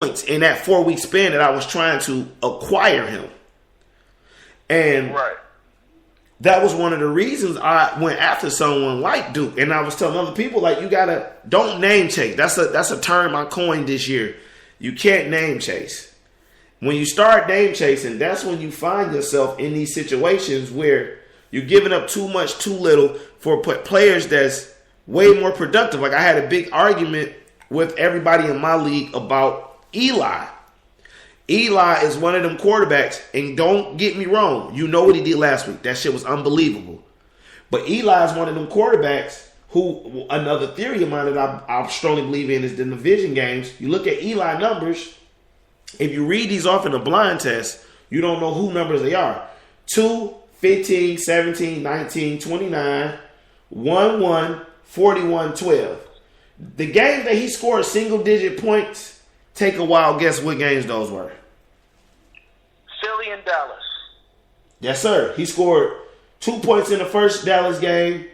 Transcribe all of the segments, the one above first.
points in that 4-week span that I was trying to acquire him. And that was one of the reasons I went after someone like Duke. And I was telling other people, like, you gotta, don't name chase. That's a term I coined this year. You can't name chase. When you start name chasing, that's when you find yourself in these situations where you're giving up too much, too little for players that's way more productive. Like, I had a big argument with everybody in my league about Eli. Eli is one of them quarterbacks, and don't get me wrong, you know what he did last week. That shit was unbelievable. But Eli is one of them quarterbacks who, another theory of mine that I strongly believe in is the division games. You look at Eli numbers, if you read these off in a blind test, you don't know who numbers they are. 2, 15, 17, 19, 29, 1, 1, 41, 12. The games that he scored single-digit points, take a wild guess what games those were. Philly and Dallas. Yes, sir. He scored 2 points in the first Dallas game,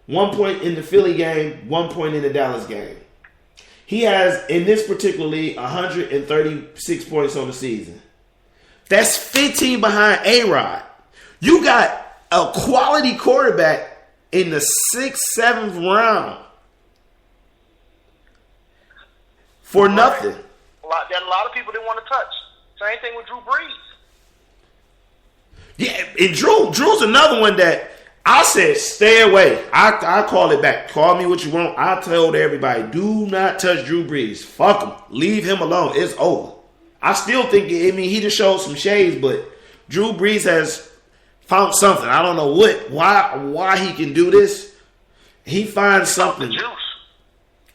1 point in the Philly game, 1 point in the Dallas game. He has, in this particular league, 136 points on the season. That's 15 behind A-Rod. You got a quality quarterback in the 6th, 7th round for nothing. That a lot of people didn't want to touch. Same thing with Drew Brees. Yeah, and Drew's another one that I said stay away. I call it back. Call me what you want. I told everybody, do not touch Drew Brees. Fuck him. Leave him alone. It's over. I still think, he just showed some shades, but Drew Brees has found something. I don't know why he can do this. He finds something.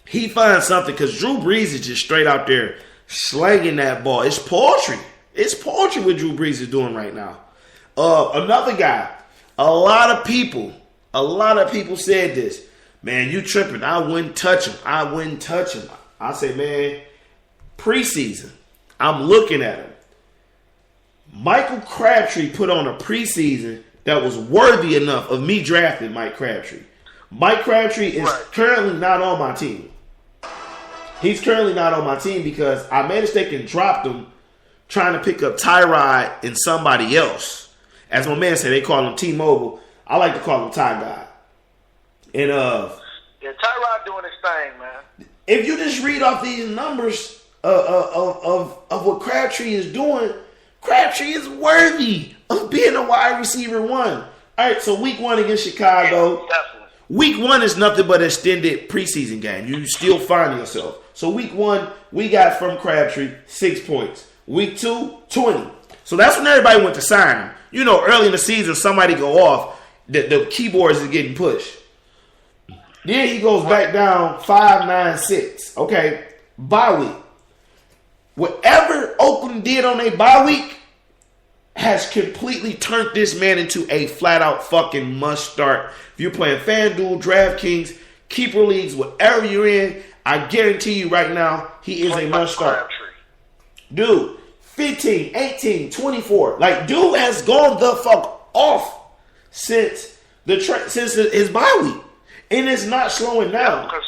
He finds something because Drew Brees is just straight out there slanging that ball. It's poetry. It's poetry what Drew Brees is doing right now. Another guy, a lot of people said this. Man, you tripping. I wouldn't touch him. I say, man, preseason, I'm looking at him. Michael Crabtree put on a preseason that was worthy enough of me drafting Mike Crabtree. Mike Crabtree is currently not on my team. He's currently not on my team because I made a mistake and dropped him trying to pick up Tyrod and somebody else. As my man said, they call him T-Mobile. I like to call him Ty God. And Tyrod doing his thing, man. If you just read off these numbers of what Crabtree is doing, Crabtree is worthy of being a wide receiver 1. All right, so week 1 against Chicago. Definitely. Week 1 is nothing but an extended preseason game. You still find yourself. So week 1, we got from Crabtree 6 points. Week 2, 20. So that's when everybody went to sign him. You know, early in the season, somebody go off, the keyboards is getting pushed. Then he goes back down 5, 9, 6. Okay, bye week. Whatever Oakland did on a bye week has completely turned this man into a flat-out fucking must-start. If you're playing FanDuel, DraftKings, Keeper Leagues, whatever you're in, I guarantee you right now, he is a must-start. Dude, 15, 18, 24. Like, dude has gone the fuck off since his bye week. And it's not slowing down. Yeah,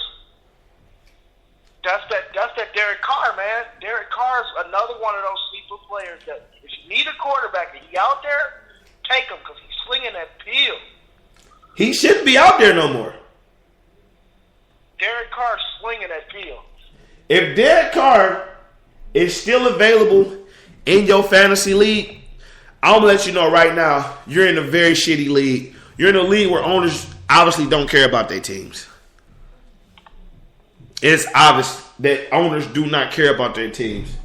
that's that Derek Carr, man. Derek Carr's another one of those sleeper players that if you need a quarterback and he out there, take him because he's slinging that peel. He shouldn't be out there no more. Derek Carr's slinging that peel. If Derek Carr is still available in your fantasy league, I'm going to let you know right now, you're in a very shitty league. You're in a league where owners obviously don't care about their teams. It's obvious that owners do not care about their teams.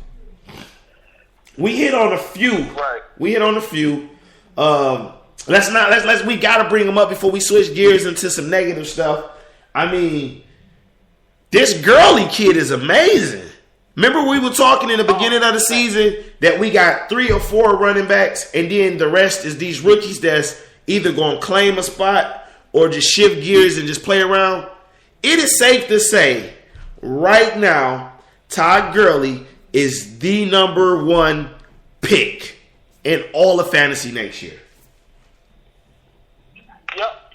We hit on a few. Right. We hit on a few. We gotta bring them up before we switch gears into some negative stuff. I mean, this Gurley kid is amazing. Remember we were talking in the beginning of the season that we got 3 or 4 running backs, and then the rest is these rookies that's either gonna claim a spot or just shift gears and just play around. It is safe to say right now, Todd Gurley is the number 1 pick in all of fantasy next year. Yep.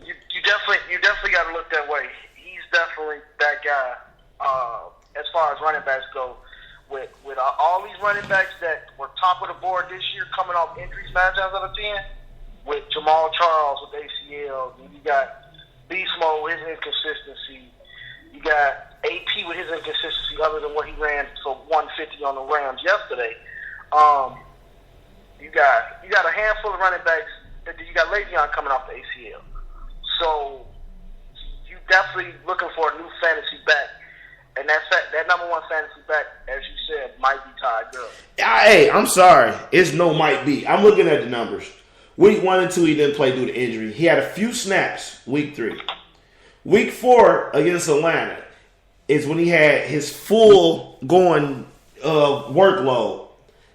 You definitely got to look that way. He's definitely that guy. as far as running backs go. With all these running backs that were top of the board this year coming off injuries 9 times out of 10, with Jamal Charles with ACL, and you got Beast Mode with his inconsistency, you got AP with his inconsistency other than what he ran for 150 on the Rams yesterday. You got a handful of running backs. You got Le'Veon coming off the ACL. So you definitely looking for a new fantasy back. And that number one fantasy back, as you said, might be Ty Gurley. Hey, I'm sorry. It's no might be. I'm looking at the numbers. Week 1 and 2, he didn't play due to injury. He had a few snaps week 3. Week 4 against Atlanta is when he had his full going workload.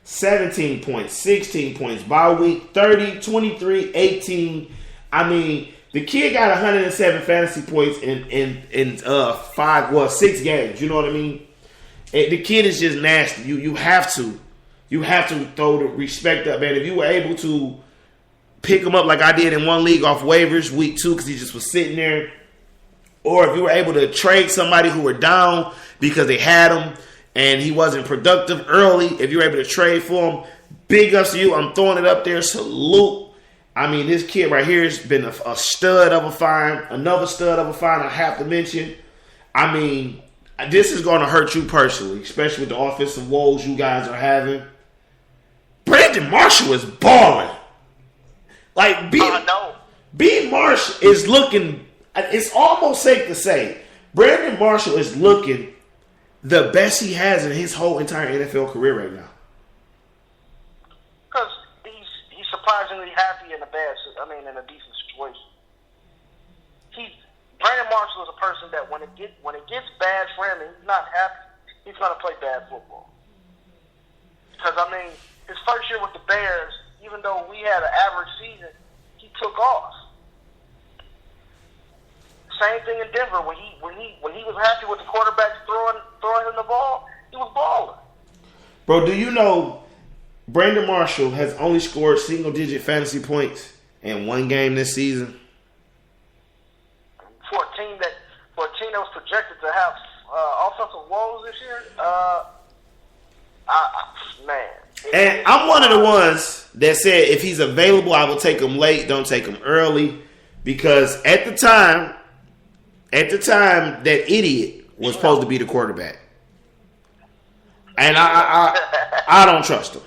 17 points, 16 points. By week 30, 23, 18. I mean, the kid got 107 fantasy points in 6 games. You know what I mean? The kid is just nasty. You have to throw the respect up, man. If you were able to pick him up like I did in one league off waivers week 2 because he just was sitting there, or if you were able to trade somebody who were down because they had him and he wasn't productive early, if you were able to trade for him, big ups to you. I'm throwing it up there. Salute. I mean, this kid right here has been a stud of a find. Another stud of a find I have to mention. I mean, this is going to hurt you personally, especially with the offensive woes you guys are having. Brandon Marshall is balling. Like, B. Marsh is looking, it's almost safe to say, Brandon Marshall is looking the best he has in his whole entire NFL career right now. Because he's surprisingly happy in a decent situation. Brandon Marshall is a person that when it gets bad for him and he's not happy, he's going to play bad football. Because, his first year with the Bears, even though we had an average season, he took off. Same thing in Denver. When he was happy with the quarterback throwing him the ball, he was balling. Bro, do you know Brandon Marshall has only scored single-digit fantasy points in one game this season? For a team that was projected to have offensive woes this year, man. And I'm one of the ones that said if he's available, I will take him late, don't take him early. Because at the time, that idiot was supposed to be the quarterback. And I don't trust him.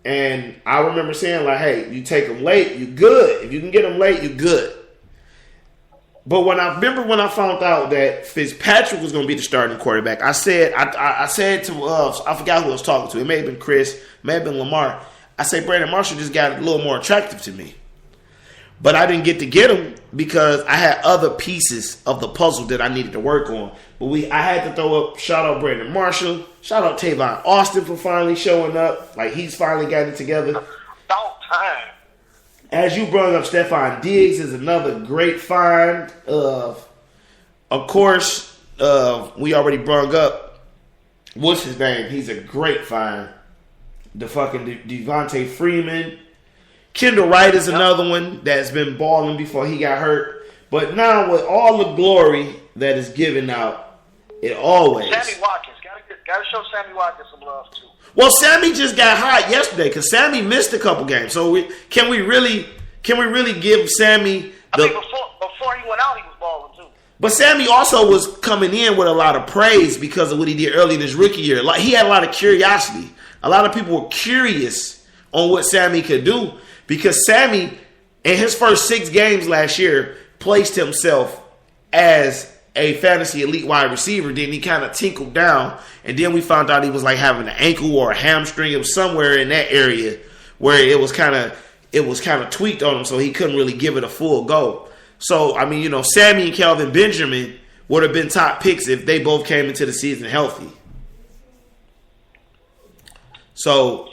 And I remember saying, like, hey, you take him late, you good. If you can get him late, you good. But when I found out that Fitzpatrick was going to be the starting quarterback, I said to I forgot who I was talking to. It may have been Chris, may have been Lamar. I said Brandon Marshall just got a little more attractive to me. But I didn't get to get him because I had other pieces of the puzzle that I needed to work on. But I had to throw up, shout out Brandon Marshall, shout out Tavon Austin for finally showing up. Like, he's finally got it together. About time. As you brought up, Stephon Diggs is another great find. Of course, we already brought up, what's his name? He's a great find. The fucking Devontae Freeman. Kendall Wright is another one that's been balling before he got hurt. But now with all the glory that is given out, it always... Sammy Watkins. Got to show Sammy Watkins some love, too. Well, Sammy just got hot yesterday because Sammy missed a couple games. So can we really give Sammy before he went out, he was balling, too. But Sammy also was coming in with a lot of praise because of what he did early in his rookie year. Like, he had a lot of curiosity. A lot of people were curious on what Sammy could do. Because Sammy, in his first 6 games last year, placed himself as a fantasy elite wide receiver. Then he kind of tinkled down. And then we found out he was like having an ankle or a hamstring. It was somewhere in that area where it was kind of tweaked on him, so he couldn't really give it a full go. So, Sammy and Kelvin Benjamin would have been top picks if they both came into the season healthy. So...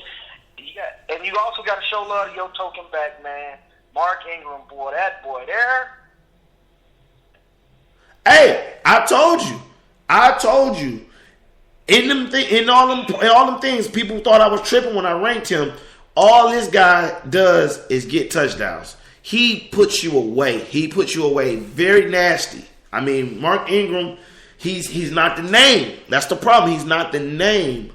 And you also got to show love to your token back, man. Mark Ingram, that boy there. Hey, I told you. In all them things, people thought I was tripping when I ranked him. All this guy does is get touchdowns. He puts you away. Very nasty. Mark Ingram, He's not the name. That's the problem. He's not the name.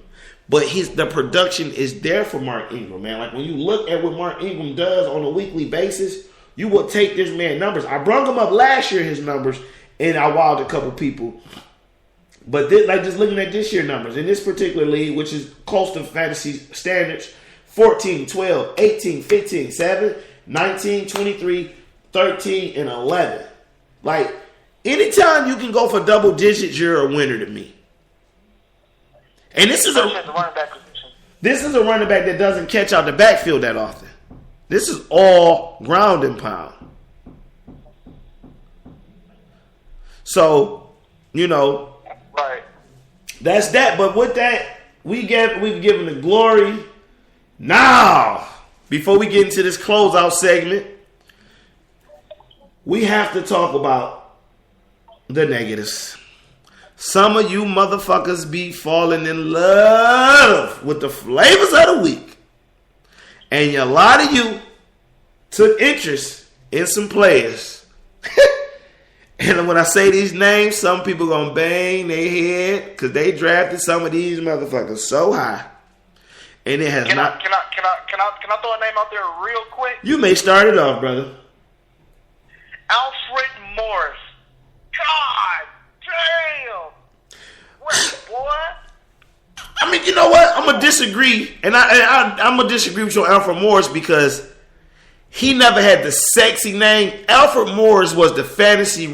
But the production is there for Mark Ingram, man. Like when you look at what Mark Ingram does on a weekly basis, you will take this man numbers. I brought him up last year, his numbers, and I wowed a couple people. But just looking at this year numbers, in this particular league, which is close to fantasy standards, 14, 12, 18, 15, 7, 19, 23, 13, and 11. Like, anytime you can go for double digits, you're a winner to me. And this is a running back that doesn't catch out the backfield that often. This is all ground and pound. So, right. That's that. But with that, we've given the glory. Now, before we get into this closeout segment, we have to talk about the negatives. Some of you motherfuckers be falling in love with the flavors of the week. And a lot of you took interest in some players. And when I say these names, some people gonna bang their head because they drafted some of these motherfuckers so high. And it has not. Can I throw a name out there real quick? You may start it off, brother. Alfred Morris. God damn. What, boy? I mean, you know what? I'm gonna disagree, and I'm gonna disagree with your Alfred Morris because he never had the sexy name. Alfred Morris was the fantasy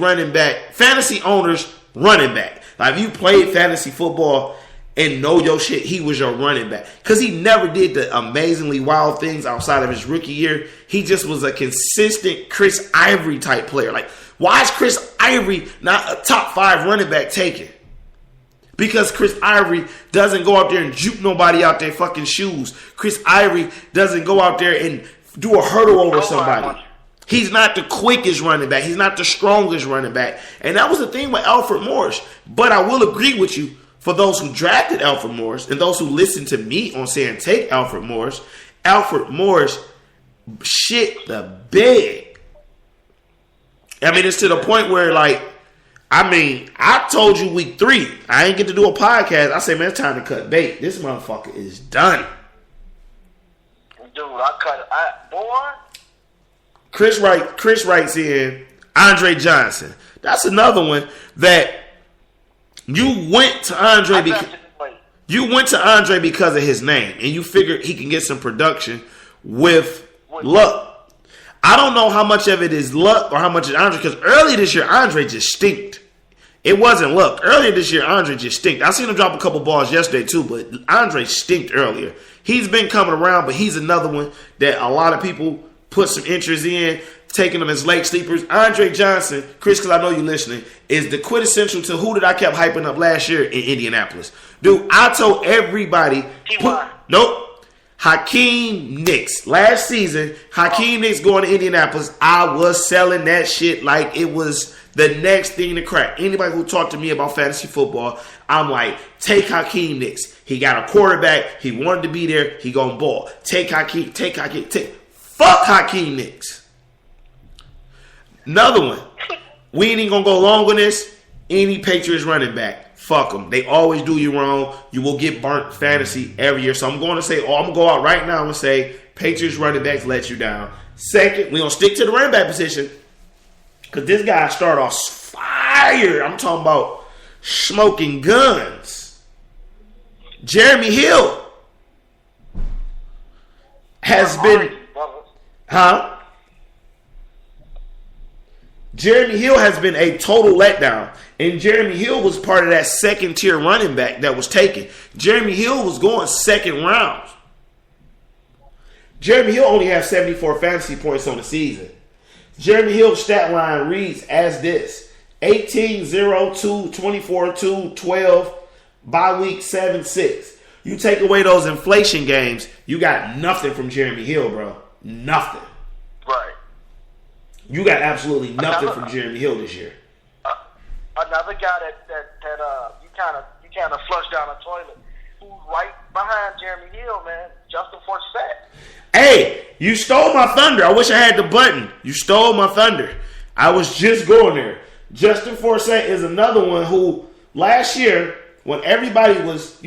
owner's running back. Like if you played fantasy football and know your shit, he was your running back. Because he never did the amazingly wild things outside of his rookie year. He just was a consistent Chris Ivory type player. Like, why is Chris Ivory not a top 5 running back taken? Because Chris Ivory doesn't go out there and juke nobody out their fucking shoes. Chris Ivory doesn't go out there and do a hurdle over somebody. He's not the quickest running back. He's not the strongest running back. And that was the thing with Alfred Morris. But I will agree with you, for those who drafted Alfred Morris and those who listened to me on saying take Alfred Morris shit the bed. I mean, it's to the point where, like, I told you week 3, I ain't get to do a podcast. I said, man, it's time to cut bait. This motherfucker is done. Dude, boy. Chris writes in Andre Johnson. That's another one that you went to Andre because of his name, and you figured he can get some production with luck. I don't know how much of it is luck or how much is Andre, because early this year, Andre just stinked. It wasn't luck. Earlier this year, Andre just stinked. I seen him drop a couple balls yesterday too, but Andre stinked earlier. He's been coming around, but he's another one that a lot of people put some interest in, taking them as late sleepers. Andre Johnson, Chris, because I know you're listening, is the quintessential to who did I kept hyping up last year in Indianapolis. Dude, I told everybody. Nope. Hakeem Nicks. Last season, Hakeem Nicks going to Indianapolis, I was selling that shit like it was the next thing to crack. Anybody who talked to me about fantasy football, I'm like, take Hakeem Nicks. He got a quarterback. He wanted to be there. He gonna ball. Take Hakeem. Fuck Hakeem Nicks. Another one. We ain't gonna go long on this. Any Patriots running back. Fuck them. They always do you wrong. You will get burnt fantasy every year. So I'm going to say, I'm going to go out right now and say, Patriots running backs let you down. Second, we're going to stick to the running back position. Because this guy started off fire. I'm talking about smoking guns. Jeremy Hill has been... Jeremy Hill has been a total letdown. And Jeremy Hill was part of that second tier running back that was taken. Jeremy Hill was going second round. Jeremy Hill only has 74 fantasy points on the season. Jeremy Hill's stat line reads as this: 18-0-2, 24-2, 12, bye week 7-6. You take away those inflation games, you got nothing from Jeremy Hill, bro. Nothing. Right. You got absolutely nothing from Jeremy Hill this year. Another guy that you kind of flushed down the toilet, who's right behind Jeremy Hill, man, Justin Forsett. Hey, you stole my thunder. I wish I had the button. You stole my thunder. I was just going there. Justin Forsett is another one who last year when everybody was,